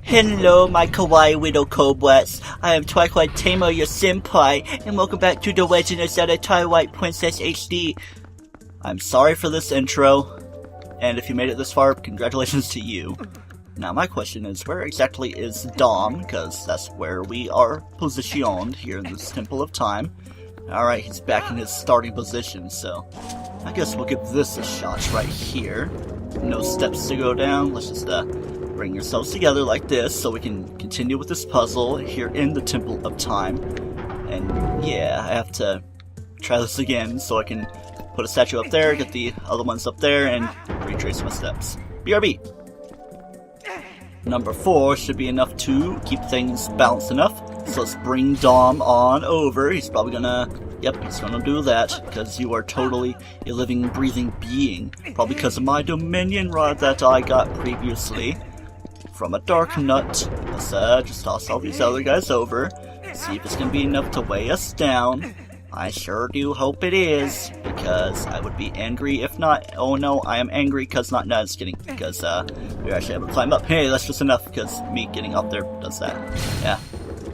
Hello, my kawaii widow cobras. I am TryclydeTamer, your senpai, and welcome back to The Legend of Zelda Twilight Princess HD. I'm sorry for this intro, and if you made it this far, congratulations to you. Now, my question is, where exactly is Dom? Because that's where we are positioned here in this Temple of Time. Alright, he's back in his starting position, so I guess we'll give this a shot right here. No steps to go down. Let's just bring yourselves together like this so we can continue with this puzzle here in the Temple of Time. And yeah, I have to try this again so I can put a statue up there, get the other ones up there, and retrace my steps. BRB! Number 4 should be enough to keep things balanced enough. So let's bring Dom on over. He's probably gonna... Yep, he's gonna do that, because you are totally a living, breathing being. Probably because of my Dominion Rod that I got previously from a Dark Nut. Let's just toss all these other guys over. See if it's gonna be enough to weigh us down. I sure do hope it is, because I would be angry if not. Oh no, I am angry because not. No, just kidding. Because we're actually able to climb up. Hey, that's just enough, because me getting up there does that. Yeah.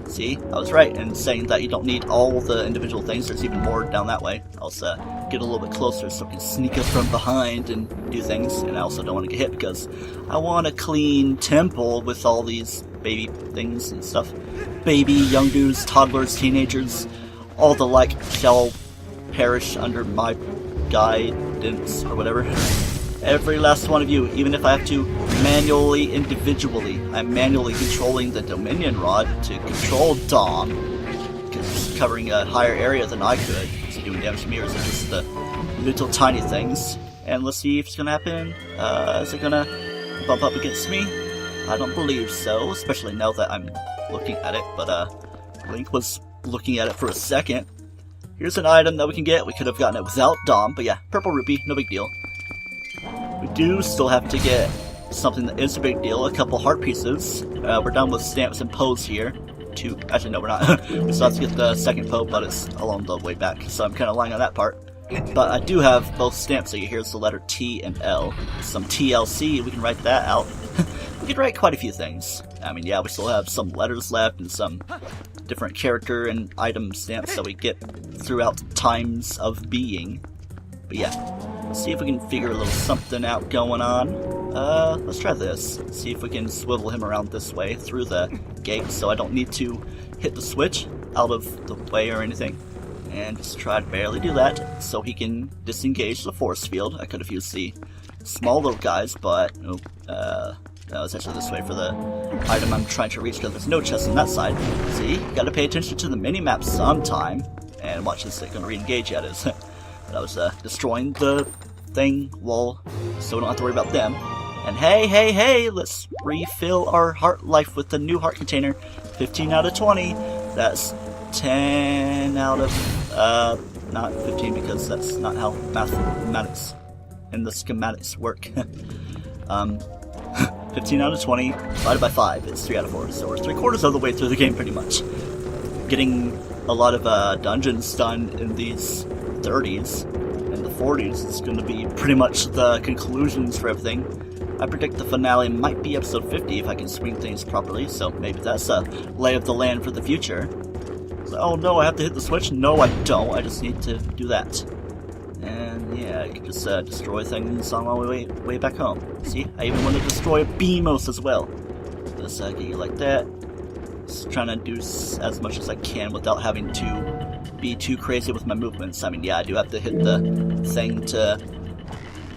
See, I was right in saying that you don't need all the individual things. There's even more down that way. I'll get a little bit closer so I can sneak up from behind and do things. And I also don't want to get hit because I want a clean temple with all these baby things and stuff. Baby, young dudes, toddlers, teenagers, all the like shall perish under my guidance or whatever. Every last one of you, even if I have to manually, individually, I'm manually controlling the Dominion Rod to control Dom, because he's covering a higher area than I could. Is he doing damage to me, or is it just the little tiny things? And let's see if it's gonna happen. Is it gonna bump up against me? I don't believe so, especially now that I'm looking at it, but Link was looking at it for a second. Here's an item that we can get. We could have gotten it without Dom, but yeah, purple rupee, no big deal. We do still have to get something that is a big deal, a couple heart pieces. We're done with stamps and pose here. Actually, no, we're not. We still have to get the second pose, but it's along the way back, so I'm kind of lying on that part. But I do have both stamps, so here's the letter T and L. Some TLC, we can write that out. We could write quite a few things. I mean, yeah, we still have some letters left and some different character and item stamps that we get throughout times of being. But yeah. Let's see if we can figure a little something out going on. Let's try this. See if we can swivel him around this way through the gate so I don't need to hit the switch out of the way or anything. And just try to barely do that so he can disengage the force field. I could have used the small little guys, but nope. No, it's actually this way for the item I'm trying to reach because there's no chest on that side. See, you gotta pay attention to the mini-map sometime. And watch this, it's gonna re-engage at it. I was destroying the thing wall, so we don't have to worry about them. And hey, let's refill our heart life with the new heart container. 15 out of 20. That's 10 out of, not 15 because that's not how mathematics and the schematics work. 15 out of 20 divided by 5 is 3 out of 4. So we're 3/4 of the way through the game pretty much. Getting a lot of dungeons done in these 30s and the 40s is going to be pretty much the conclusions for everything. I predict the finale might be episode 50 if I can swing things properly, so maybe that's a lay of the land for the future. So, oh no, I have to hit the switch? No, I don't. I just need to do that. And yeah, I can just destroy things on my way back home. See, I even want to destroy a Beamos as well. Just get you like that. Just trying to do as much as I can without having to be too crazy with my movements. I mean, yeah, I do have to hit the thing to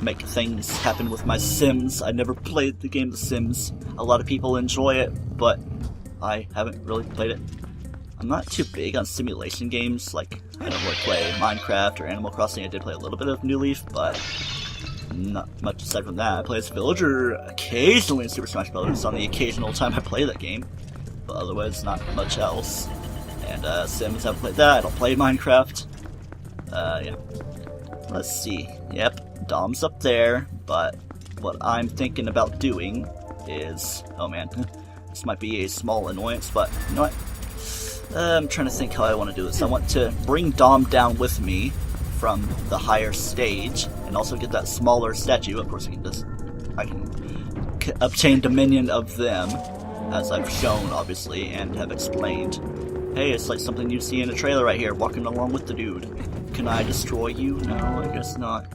make things happen with my Sims. I never played the game The Sims. A lot of people enjoy it, but I haven't really played it. I'm not too big on simulation games, like I don't really play Minecraft or Animal Crossing. I did play a little bit of New Leaf, but not much aside from that. I play as a villager occasionally in Super Smash Bros. On the occasional time I play that game, but otherwise not much else. And Sims, I haven't played that. I don't play Minecraft. Yeah. Let's see. Yep, Dom's up there, but what I'm thinking about doing is... Oh man, this might be a small annoyance, but you know what? I'm trying to think how I want to do this. I want to bring Dom down with me from the higher stage, and also get that smaller statue. Of course, I can obtain dominion of them. as I've shown, obviously, and have explained. Hey, it's like something you see in a trailer right here, walking along with the dude. Can I destroy you? No, I guess not.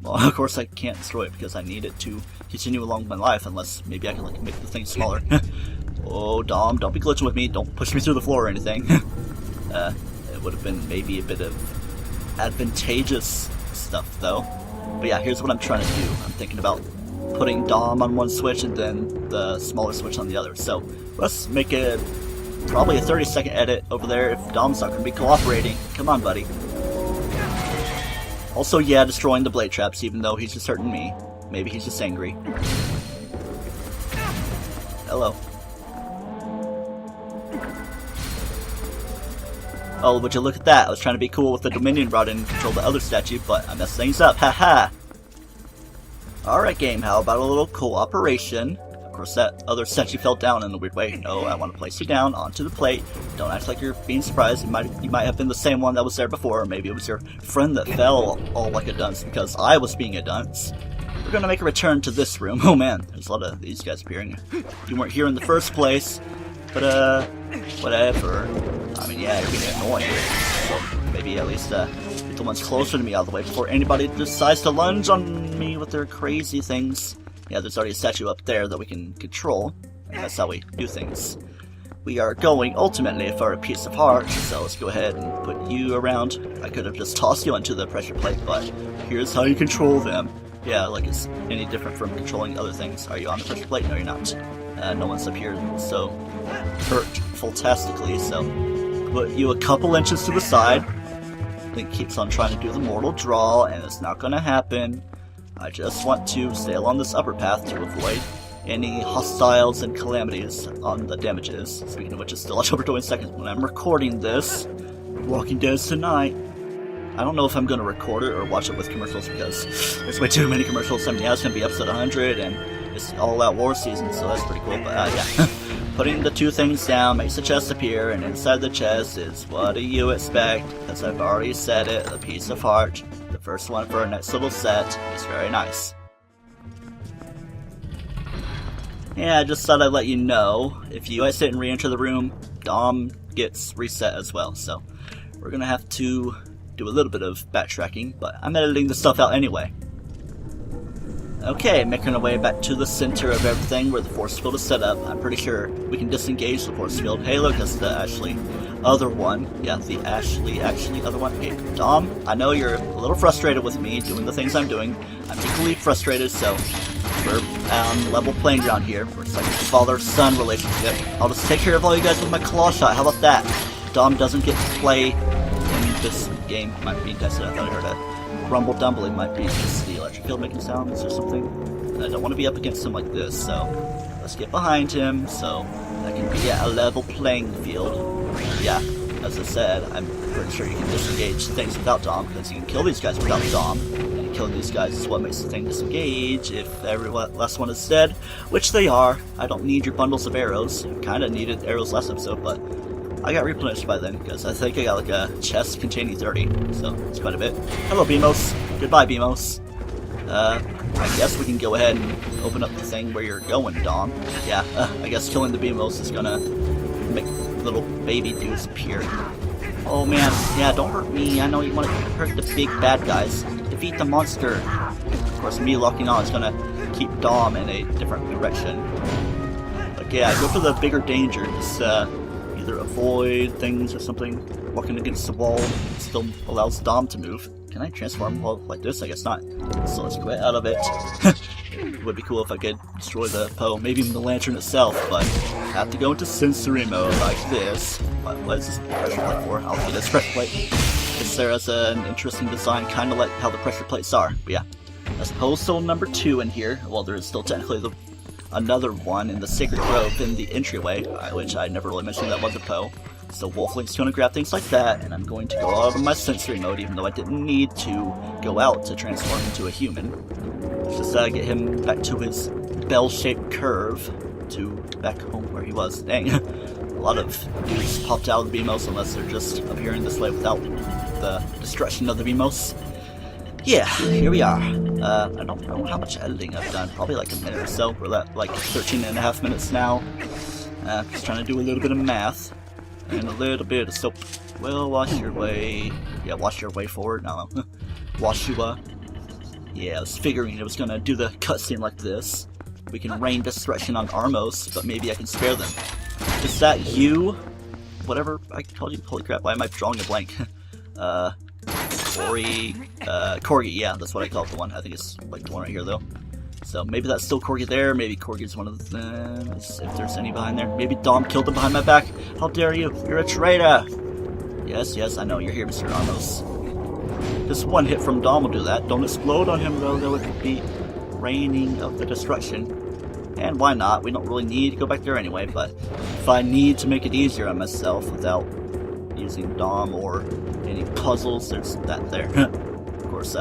Well, of course I can't destroy it because I need it to continue along my life, unless maybe I can like make the thing smaller. Oh, Dom, don't be glitching with me. Don't push me through the floor or anything. It would have been maybe a bit of advantageous stuff, though. But yeah, here's what I'm trying to do. I'm thinking about putting Dom on one switch and then the smaller switch on the other. So let's make it probably a 30-second edit over there if Dom's not going to be cooperating. Come on, buddy. Also, yeah, destroying the blade traps, even though he's just hurting me. Maybe he's just angry. Hello. Oh, would you look at that? I was trying to be cool with the Dominion rod and control the other statue, but I messed things up. Haha! Alright, game, how about a little cooperation? Of course, that other statue fell down in a weird way. No, I want to place you down onto the plate. Don't act like you're being surprised. You might have been the same one that was there before, or maybe it was your friend that fell all like a dunce because I was being a dunce. We're gonna make a return to this room. Oh man, there's a lot of these guys appearing. You weren't here in the first place, but whatever. I mean, yeah, you're being annoying. So maybe at least get the ones closer to me out of the way before anybody decides to lunge on me with their crazy things. Yeah, there's already a statue up there that we can control, and that's how we do things. We are going ultimately for a piece of heart, so let's go ahead and put you around. I could have just tossed you onto the pressure plate, but here's how you control them. Yeah, like it's any different from controlling other things. Are you on the pressure plate? No, you're not. No one's up here, so hurt-fultastically, so put you a couple inches to the side. Link keeps on trying to do the mortal draw, and it's not going to happen. I just want to sail on this upper path to avoid any hostiles and calamities on the damages. Speaking of which, it's still October 22nd when I'm recording this. Walking Dead's tonight. I don't know if I'm going to record it or watch it with commercials because there's way too many commercials. I mean, yeah, it's going to be episode 100 and it's all-out war season, so that's pretty cool. But yeah, putting the two things down makes the chest appear, and inside the chest is, what do you expect? Because I've already said it, a piece of heart. The first one for our next little set is very nice. Yeah, I just thought I'd let you know, if you guys didn't re-enter the room, Dom gets reset as well, so we're going to have to do a little bit of backtracking, but I'm editing the stuff out anyway. Okay, making our way back to the center of everything where the force field is set up. I'm pretty sure we can disengage the force field. Hey, look, that's the Ashley other one. Yeah, the Ashley other one. Okay, Dom, I know you're a little frustrated with me doing the things I'm doing. I'm equally frustrated, so we're on level playing ground here. We're like a father-son relationship. I'll just take care of all you guys with my claw shot. How about that? Dom doesn't get to play in this game. Might be tested. I thought I heard a rumble dumble. It might be just the electric field making sounds or something. And I don't want to be up against him like this, so let's get behind him so that can be a level playing field. Yeah, as I said, I'm pretty sure you can disengage things without Dom, because you can kill these guys without Dom. And killing these guys is what makes the thing disengage if every last one is dead, which they are. I don't need your bundles of arrows. Kinda needed arrows last episode, but I got replenished by then, because I think I got like a chest containing 30, so it's quite a bit. Hello, Beamos. Goodbye, Beamos. I guess we can go ahead and open up the thing where you're going, Dom. Yeah, I guess killing the Beamos is gonna make little baby dudes appear. Oh man, yeah, don't hurt me. I know you want to hurt the big bad guys. Defeat the monster. Of course, me locking on is gonna keep Dom in a different direction. But yeah, go for the bigger danger. Just either avoid things or something. Walking against the wall still allows Dom to move. Can I transform like this? I guess not. So let's get out of it. It would be cool if I could destroy the Poe, maybe even the lantern itself, but I have to go into sensory mode like this. What is this pressure plate for? I'll get this pressure plate. It's there as an interesting design, kind of like how the pressure plates are. But yeah, that's Poe Soul number 2 in here. Well, there is still technically another one in the Sacred Grove in the entryway, which I never really mentioned that was a Poe. So Wolflink's going to grab things like that, and I'm going to go out of my sensory mode, even though I didn't need to go out to transform into a human. Let's just get him back to his bell-shaped curve, to back home where he was. Dang, a lot of dudes popped out of the Beamos, unless they're just appearing this way without the destruction of the Beamos. Yeah, here we are. I don't know how much editing I've done, probably like a minute or so. We're at like 13.5 minutes now. Just trying to do a little bit of math and a little bit of soap. Well, wash your way. Yeah, wash your way forward. No, wash you. Yeah, I was figuring it was gonna do the cutscene like this. We can rain destruction on Armos, but maybe I can spare them. Is that you? Whatever I called you. Holy crap! Why am I drawing a blank? Corgi. Yeah, that's what I called the one. I think it's like the one right here, though. So maybe that's still Corgi there. Maybe Corgi's one of them. If there's any behind there. Maybe Dom killed him behind my back. How dare you? You're a traitor! Yes, I know. You're here, Mr. Ramos. Just one hit from Dom will do that. Don't explode on him, though. That would be raining of the destruction. And why not? We don't really need to go back there anyway, but if I need to make it easier on myself without using Dom or any puzzles, there's that there. Of course,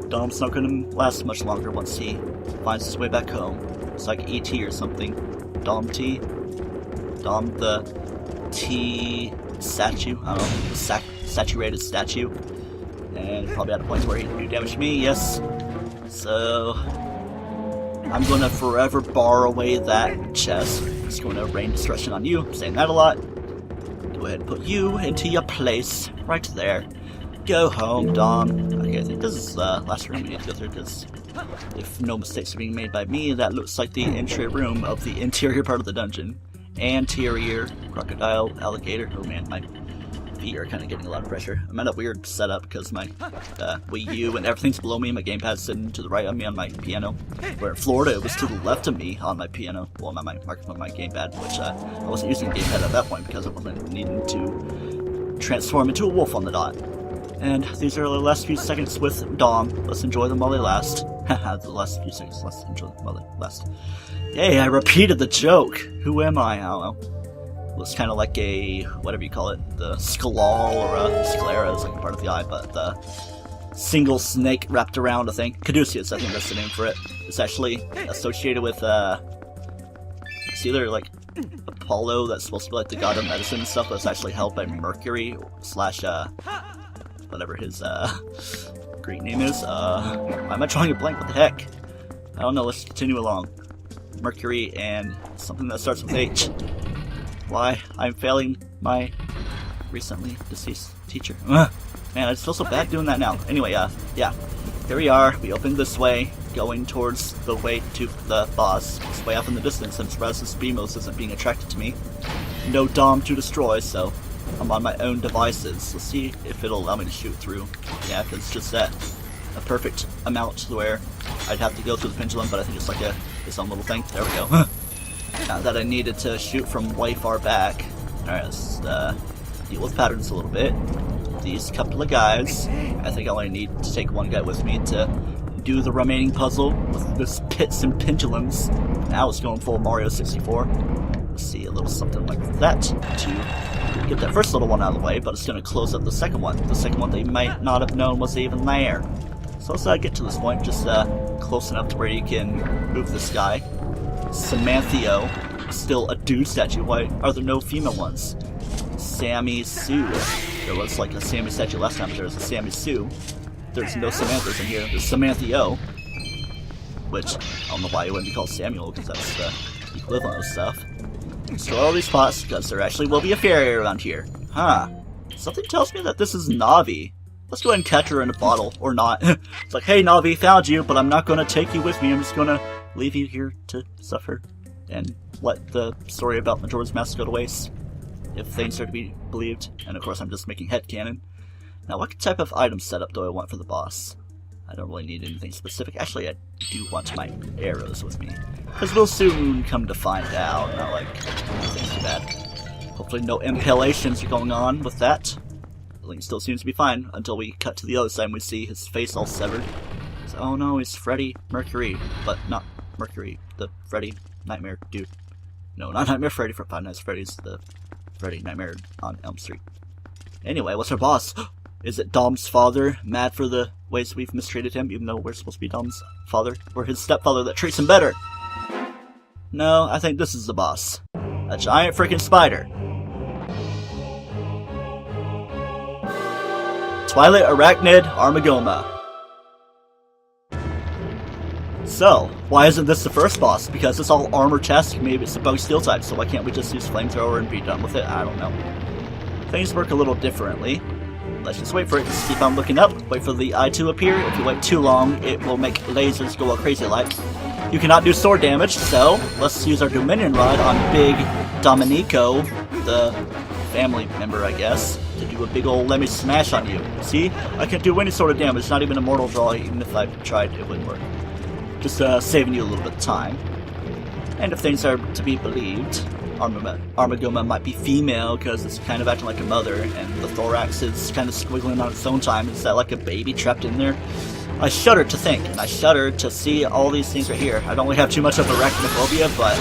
Dom's not going to last much longer once he finds his way back home. It's like E.T. or something. Dom T? Dom the T statue? I don't know, the saturated statue. And probably at a point where he can do damage to me, yes. So I'm going to forever bar away that chest. It's going to rain destruction on you. I'm saying that a lot. Go ahead and put you into your place right there. Go home, Dom. Okay, I think this is the last room we need to go through, because if no mistakes are being made by me, that looks like the entry room of the interior part of the dungeon. Anterior, crocodile, alligator. Oh man, my feet are kind of getting a lot of pressure. I'm at a weird setup because my Wii U and everything's below me. My gamepad's sitting to the right of me on my piano. Where in Florida, it was to the left of me on my piano. Well, not my microphone, my gamepad, which I wasn't using the gamepad at that point because I wasn't needing to transform into a wolf on the dot. And these are the last few seconds with Dom. Let's enjoy them while they last. Haha, the last few seconds. Let's enjoy them while they last. Hey, I repeated the joke. Who am I? I don't know. Looks kind of like a, whatever you call it, the scalal or a sclera is like a part of the eye, but the single snake wrapped around a thing. Caduceus, I think that's the name for it. It's actually associated with, it's either like Apollo, that's supposed to be like the god of medicine and stuff, but it's actually held by Mercury slash, whatever his, Greek name is. Why am I drawing a blank? What the heck? I don't know, let's continue along. Mercury and something that starts with H. Why? I'm failing my recently deceased teacher. Man, I feel so bad doing that now. Anyway, yeah. Here we are. We opened this way, going towards the way to the boss. It's way off in the distance, and Rasmus Beamos isn't being attracted to me. No Dom to destroy, so I'm on my own devices. Let's see if it'll allow me to shoot through. Yeah, because it's just that. A perfect amount to where I'd have to go through the pendulum, but I think it's like its own little thing. There we go. Not that I needed to shoot from way far back. Alright, let's deal with patterns a little bit. These couple of guys. I think I only need to take one guy with me to do the remaining puzzle with this pits and pendulums. Now it's going full Mario 64. Let's see, a little something like that to get that first little one out of the way, but it's going to close up the second one. The second one they might not have known was even there. So let's get to this point, just close enough to where you can move this guy. Samanthio, still a dude statue. Why are there no female ones? Sammy Sue. There was like a Sammy statue last time, but there was a Sammy Sue. There's no Samanthas in here. There's Samanthio, which I don't know why it wouldn't be called Samuel, because that's the equivalent of stuff. Destroy all these pots, because there actually will be a fairy around here. Huh. Something tells me that this is Navi. Let's go ahead and catch her in a bottle, or not. It's like, hey Navi, found you, but I'm not going to take you with me. I'm just going to leave you here to suffer and let the story about Majora's Mask go to waste, if things are to be believed. And of course I'm just making headcanon. Now what type of item setup do I want for the boss? I don't really need anything specific. Actually, I do want my arrows with me, because we'll soon come to find out. Not like anything too bad. Hopefully no impalations are going on with that. Link still seems to be fine until we cut to the other side and we see his face all severed. So, oh no, he's Freddy Mercury, but not Mercury, the Freddy Nightmare dude. No, not Nightmare Freddy from Five Nights at Freddy's, the Freddy Nightmare on Elm Street. Anyway, what's our boss? Is it Dom's father, mad for the ways we've mistreated him, even though we're supposed to be Dom's father? Or his stepfather that treats him better? No, I think this is the boss. A giant freaking spider. Twilight Arachnid Armagoma. So, why isn't this the first boss? Because it's all armor chest, maybe it's a bug steel type, so why can't we just use flamethrower and be done with it? I don't know. Things work a little differently. Let's just wait for it to keep on looking up, wait for the eye to appear. If you wait too long, it will make lasers go all crazy like. You cannot do sword damage, so let's use our Dominion Rod on Big Dominico, the family member, I guess, to do a big old let me smash on you. See? I can't do any sort of damage, not even a mortal draw, even if I tried, it wouldn't work. Just saving you a little bit of time. And if things are to be believed, Armagoma might be female because it's kind of acting like a mother, and the thorax is kind of squiggling on its own time. Is that like a baby trapped in there? I shudder to think, and I shudder to see all these things right here. I don't really have too much of arachnophobia, but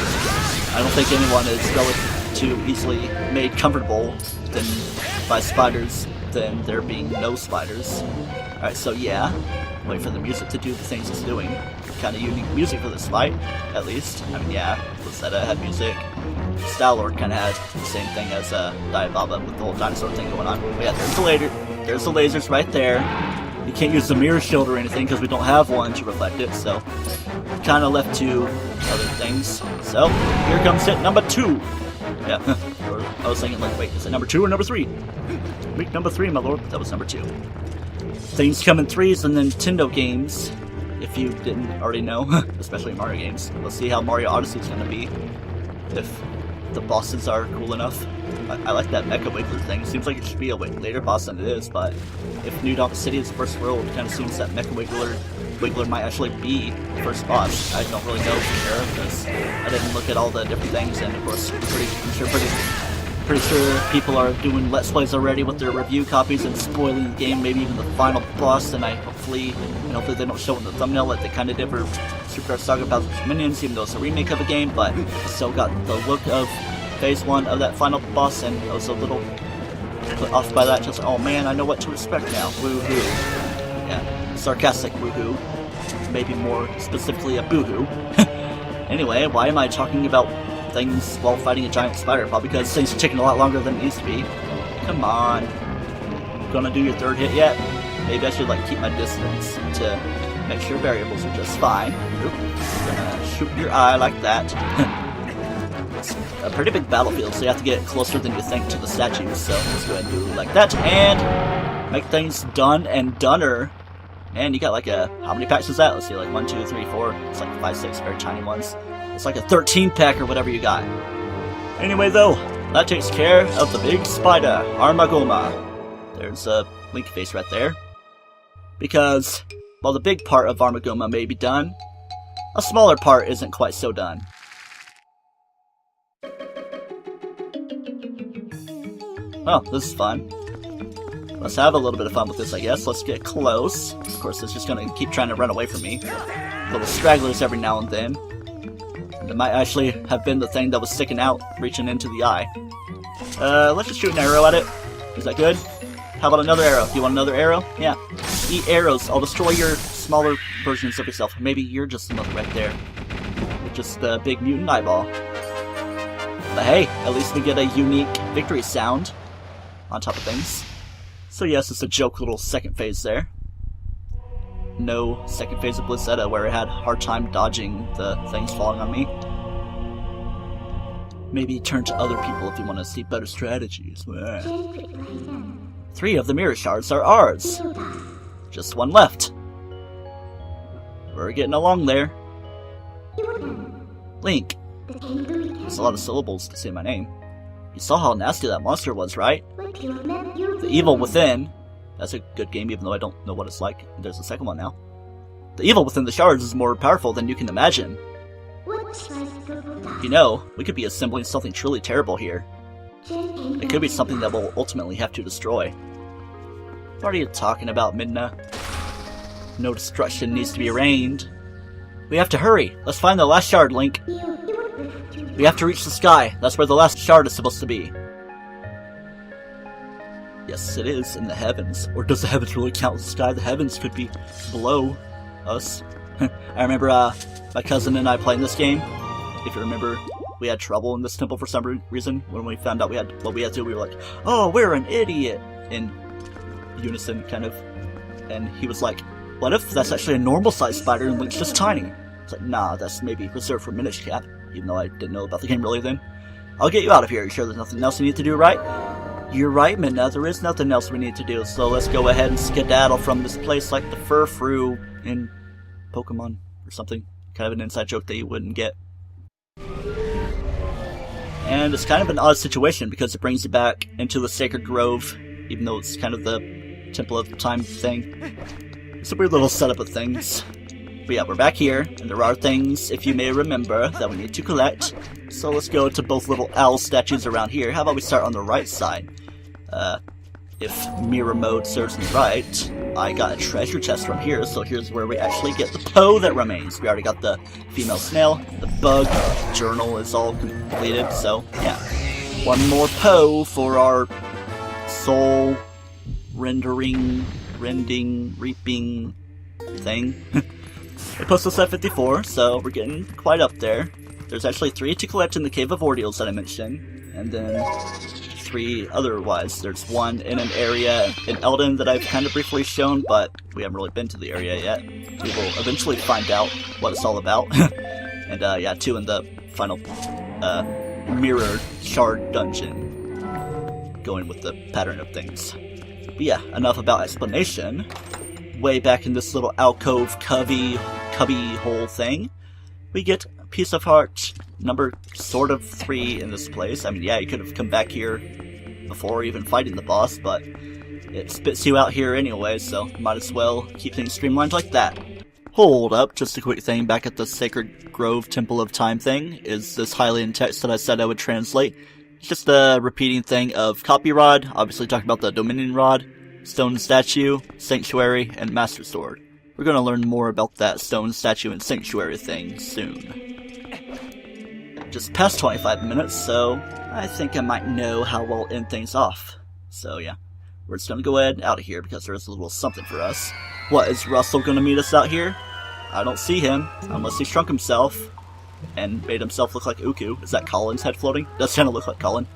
I don't think anyone is relatively too easily made comfortable by spiders than there being no spiders. Alright, so yeah, wait for the music to do the things it's doing. Kind of unique music for this fight, at least. I mean, yeah, Lucetta had music. Star-Lord kind of had the same thing as Diababa with the whole dinosaur thing going on. But yeah, there's the lasers right there. You can't use the mirror shield or anything because we don't have one to reflect it, so kind of left to other things. So, here comes hit number 2. Yeah, or I was thinking like, wait, is it number 2 or number 3? Week number 3, my lord. That was number 2. Things come in threes in Nintendo games, if you didn't already know, especially Mario games. Let's see how Mario Odyssey is going to be, if the bosses are cool enough. I like that Mecha Wiggler thing. Seems like it should be a later boss than it is, but if New Donk City is the first world, it kind of seems that Mecha Wiggler might actually be the first boss. I don't really know for sure, because I didn't look at all the different things, and of course, pretty sure people are doing Let's Plays already with their review copies and spoiling the game, maybe even the final boss, and hopefully they don't show in the thumbnail like they kind of did for Super Saga Bowser's Minions, even though it's a remake of a game, but still got the look of Phase 1 of that final boss, and I was a little put off by that, just, oh man, I know what to expect now, woohoo. Yeah, sarcastic woohoo. Maybe more specifically a boohoo. Anyway, why am I talking about things while fighting a giant spider? Probably because things are taking a lot longer than it needs to be. Come on. Gonna do your third hit yet? Maybe I should keep my distance to make sure variables are just fine. Oop. Gonna shoot your eye like that. It's a pretty big battlefield, so you have to get closer than you think to the statues. So let's go ahead and do it like that and make things done and doner. And you got how many packs is that? Let's see, 1, 2, 3, 4. It's 5, 6 very tiny ones. It's like a 13 pack or whatever you got. Anyway, though, that takes care of the big spider, Armagoma. There's a Link face right there. Because, while the big part of Armagoma may be done, a smaller part isn't quite so done. Oh, this is fun. Let's have a little bit of fun with this, I guess. Let's get close. Of course, it's just gonna keep trying to run away from me. Little stragglers every now and then. It might actually have been the thing that was sticking out, reaching into the eye. Let's just shoot an arrow at it. Is that good? How about another arrow? Do you want another arrow? Yeah. Eat arrows. I'll destroy your smaller versions of yourself. Maybe you're just another right there. With just the big mutant eyeball. But hey, at least we get a unique victory sound on top of things. So yes, it's a joke little second phase there. No second phase of Blizzetta where it had a hard time dodging the things falling on me. Maybe turn to other people if you want to see better strategies. 3 of the mirror shards are ours. Just 1 left. We're getting along there. Link. There's a lot of syllables to say my name. You saw how nasty that monster was, right? The Evil Within. That's a good game, even though I don't know what it's like. There's a second one now. The evil within the shards is more powerful than you can imagine. You know, we could be assembling something truly terrible here. It could be something that we'll ultimately have to destroy. What are you talking about, Midna? No destruction needs to be arraigned. We have to hurry. Let's find the last shard, Link. We have to reach the sky. That's where the last shard is supposed to be. Yes, it is in the heavens. Or does the heavens really count as the sky? The heavens could be below us. I remember my cousin and I playing this game. If you remember, we had trouble in this temple for some reason. When we found out what we had to do, we were like, oh, we're an idiot! In unison, kind of. And he was like, what if that's actually a normal-sized spider and Link's just tiny? It's like, nah, that's maybe reserved for Minish Cap, even though I didn't know about the game really then. I'll get you out of here. You sure there's nothing else we need to do, right? You're right, Midna, there is nothing else we need to do, so let's go ahead and skedaddle from this place like the Furfrou in Pokemon or something. Kind of an inside joke that you wouldn't get. And it's kind of an odd situation because it brings you back into the Sacred Grove, even though it's kind of the Temple of Time thing. It's a weird little setup of things. But yeah, we're back here, and there are things, if you may remember, that we need to collect. So let's go to both little owl statues around here. How about we start on the right side? If mirror mode serves me right, I got a treasure chest from here, so here's where we actually get the Poe that remains. We already got the female snail, the bug, journal is all completed, so yeah. One more Poe for our soul rending, reaping thing. It puts us at 54, so we're getting quite up there. There's actually 3 to collect in the Cave of Ordeals that I mentioned, and then 3 otherwise. There's 1 in an area in Eldon that I've kind of briefly shown, but we haven't really been to the area yet. We will eventually find out what it's all about. And yeah, 2 in the final mirror shard dungeon, going with the pattern of things. But yeah, enough about explanation. Way back in this little alcove cubby hole thing, we get a piece of heart number sort of 3 in this place. I mean, yeah, you could have come back here before even fighting the boss, but it spits you out here anyway, so might as well keep things streamlined like that. Hold up, just a quick thing back at the Sacred Grove Temple of Time thing is this Hylian text that I said I would translate. It's just a repeating thing of Copy Rod, obviously talking about the Dominion Rod, Stone Statue, Sanctuary, and Master Sword. We're going to learn more about that Stone Statue and Sanctuary thing soon. Just past 25 minutes, so I think I might know how we'll end things off. So yeah, we're just going to go ahead out of here because there's a little something for us. What, is Russell going to meet us out here? I don't see him, unless he shrunk himself and made himself look like Uku. Is that Colin's head floating? Does kind of look like Colin.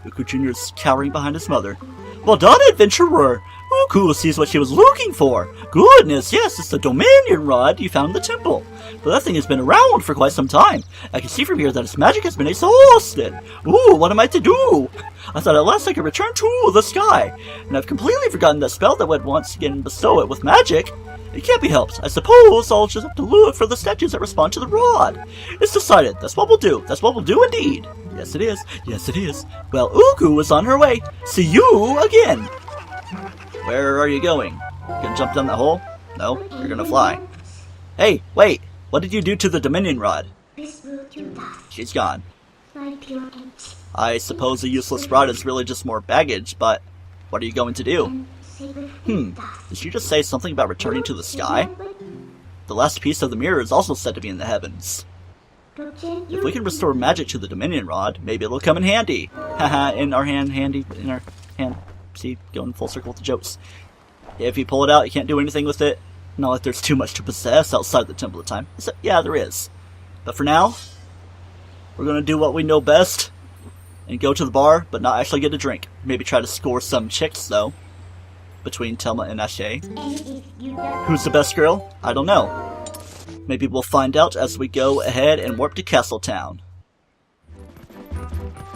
Uku Jr. is cowering behind his mother. Well done, adventurer! Uku sees what she was looking for. Goodness, yes, it's the Dominion Rod you found in the temple. But that thing has been around for quite some time. I can see from here that its magic has been exhausted. Ooh, what am I to do? I thought at last I could return to the sky, and I've completely forgotten that spell that would once again bestow it with magic. It can't be helped. I suppose I'll just have to look for the statues that respond to the rod. It's decided. That's what we'll do. That's what we'll do indeed. Yes, it is. Yes, it is. Well, Uku is on her way. See you again. Where are you going? You gonna jump down that hole? No, you're gonna fly. Hey, wait. What did you do to the Dominion Rod? She's gone. I suppose a useless rod is really just more baggage, but what are you going to do? Did she just say something about returning to the sky? The last piece of the mirror is also said to be in the heavens. If we can restore magic to the Dominion Rod, maybe it'll come in handy. Haha, in our hand. See, going full circle with the jokes. If you pull it out, you can't do anything with it. Not like there's too much to possess outside the Temple of Time. Except, yeah, there is. But for now, we're going to do what we know best and go to the bar, but not actually get a drink. Maybe try to score some chicks, though. Between Telma and Ashe. Who's the best girl? I don't know. Maybe we'll find out as we go ahead and warp to Castletown.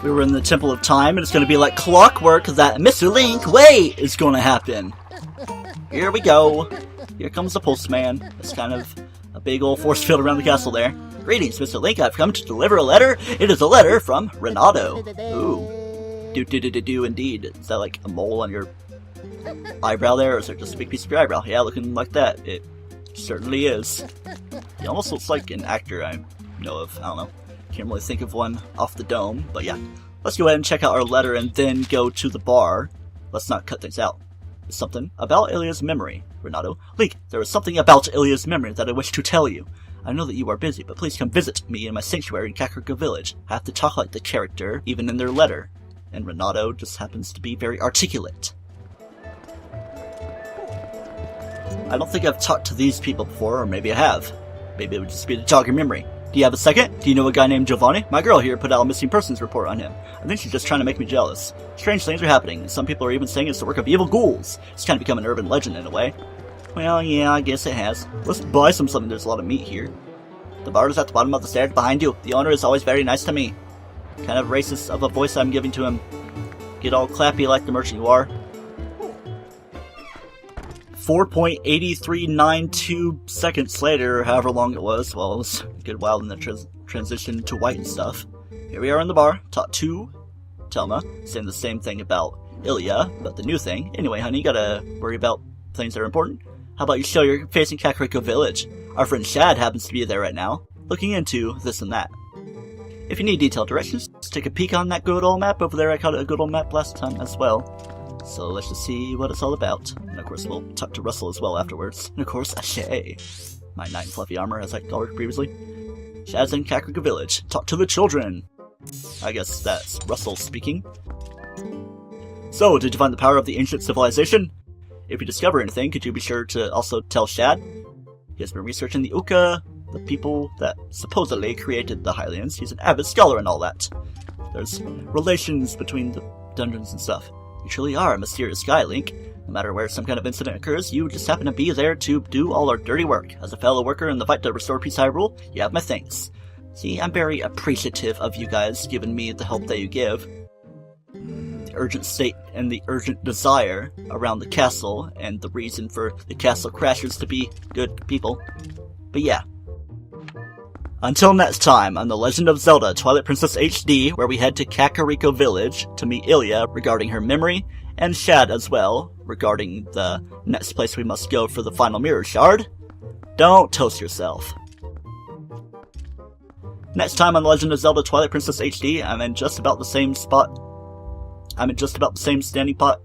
We were in the Temple of Time, and it's going to be like clockwork that Mr. Link Way is going to happen. Here we go. Here comes the postman. It's kind of a big old force field around the castle there. Greetings, Mr. Link. I've come to deliver a letter. It is a letter from Renato. Ooh. Do indeed. Is that like a mole on your eyebrow there, or is it just a big piece of your eyebrow? Yeah, looking like that. It certainly is. He almost looks like an actor I know of. I don't know. Can't really think of one off the dome, but yeah. Let's go ahead and check out our letter and then go to the bar. Let's not cut things out. There's something about Ilya's memory, Renato. Link, there is something about Ilya's memory that I wish to tell you. I know that you are busy, but please come visit me in my sanctuary in Kakariko Village. I have to talk like the character, even in their letter. And Renato just happens to be very articulate. I don't think I've talked to these people before, or maybe I have. Maybe it would just be to jog your memory. Do you have a second? Do you know a guy named Giovanni? My girl here put out a missing persons report on him. I think she's just trying to make me jealous. Strange things are happening, and some people are even saying it's the work of evil ghouls. It's kind of become an urban legend in a way. Well, yeah, I guess it has. Let's buy something. There's a lot of meat here. The bar is at the bottom of the stairs behind you. The owner is always very nice to me. Kind of racist of a voice I'm giving to him. Get all clappy like the merchant you are. 4.8392 seconds later, however long it was, well, it was a good while in the transition to white and stuff. Here we are in the bar, talk to Telma, saying the same thing about Ilya, but the new thing. Anyway, honey, you gotta worry about things that are important. How about you show your face in Kakariko Village? Our friend Shad happens to be there right now, looking into this and that. If you need detailed directions, just take a peek on that good old map over there. I called it a good old map last time as well. So let's just see what it's all about. And of course, we'll talk to Russell as well afterwards. And of course, Ashay, my knight in fluffy armor, as I called her previously. Shad's in Kakariko Village. Talk to the children. I guess that's Russell speaking. So, did you find the power of the ancient civilization? If you discover anything, could you be sure to also tell Shad? He has been researching the Uka, the people that supposedly created the Hylians. He's an avid scholar and all that. There's relations between the dungeons and stuff. You truly are a mysterious guy, Link. No matter where some kind of incident occurs, you just happen to be there to do all our dirty work. As a fellow worker in the fight to restore peace Hyrule, you have my thanks. See, I'm very appreciative of you guys giving me the help that you give. The urgent state and the urgent desire around the castle, and the reason for the castle crashers to be good people. But yeah. Until next time on The Legend of Zelda Twilight Princess HD, where we head to Kakariko Village to meet Ilya regarding her memory, and Shad as well, regarding the next place we must go for the final mirror shard. Don't toast yourself. Next time on The Legend of Zelda Twilight Princess HD, I'm in just about the same spot. I'm in just about the same standing pot.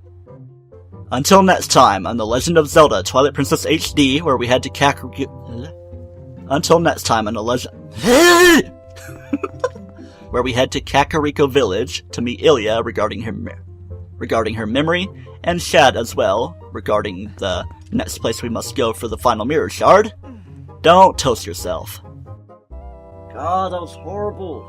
Until next time on The Legend of Zelda Twilight Princess HD, where we head to Kakariko... Until next time on The Legend... where we head to Kakariko Village to meet Ilya regarding her memory, and Shad as well, regarding the next place we must go for the final mirror shard. Don't toast yourself. God, that was horrible.